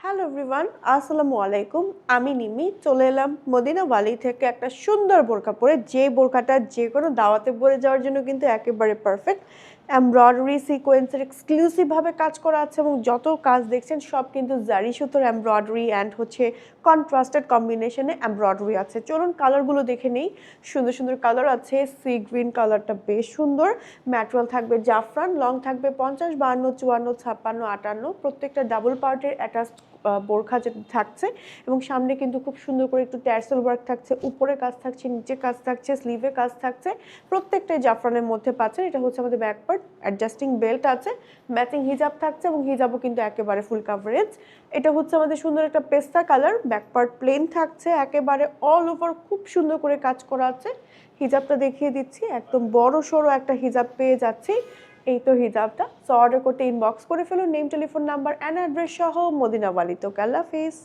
Hello everyone, আসসালামু আলাইকুম। আমি নিমি চলে এলাম মদিনা ওয়ালি থেকে একটা সুন্দর বোরকা পরে, যে বোরকাটা যে কোনো দাওয়াতে পরে যাওয়ার জন্য কিন্তু একেবারে পারফেক্ট। এমব্রয়ডারি সিকোয়েন্সের এক্সক্লুসিভভাবে কাজ করা আছে এবং যত কাজ দেখছেন সব কিন্তু জারি সুতোর এমব্রয়ডারি অ্যান্ড হচ্ছে কন্ট্রাস্টেড কম্বিনেশনে এমব্রয়ডারি আছে। চলুন কালারগুলো দেখে নেই। সুন্দর সুন্দর কালার আছে। সি গ্রিন কালারটা বেশ সুন্দর। ম্যাটেরিয়াল থাকবে জাফরান, লং থাকবে 50, 52, 54, 56, 58, প্রত্যেকটা ডাবল পার্টের অ্যাটাচড বোরখা যেটা থাকছে এবং সামনে কিন্তু খুব সুন্দর করে একটু ট্যাসেল ওয়ার্ক থাকছে, উপরে কাজ থাকছে, নিচে কাজ থাকছে, স্লিভে কাজ থাকছে, প্রত্যেকটাই জাফরানের মধ্যে পাচ্ছেন। এটা হচ্ছে আমাদের ব্যাক পার্ট, অ্যাডজাস্টিং বেল্ট আছে, ম্যাচিং হিজাব থাকছে এবং হিজাবও কিন্তু একেবারে ফুল কাভারেজ। এটা হচ্ছে আমাদের সুন্দর একটা পেস্তা কালার, ব্যাক পার্ট প্লেন থাকছে, একেবারে অল ওভার খুব সুন্দর করে কাজ করা আছে। হিজাবটা দেখিয়ে দিচ্ছি, একদম বড় সড়ো একটা হিজাব পেয়ে যাচ্ছি। এই তো হিজাবটা। সো অর্ডার করতে ইনবক্স করে ফেলুন name, telephone number and address সহ মদিনা ওয়ালি। তো আল্লাহ হাফিজ।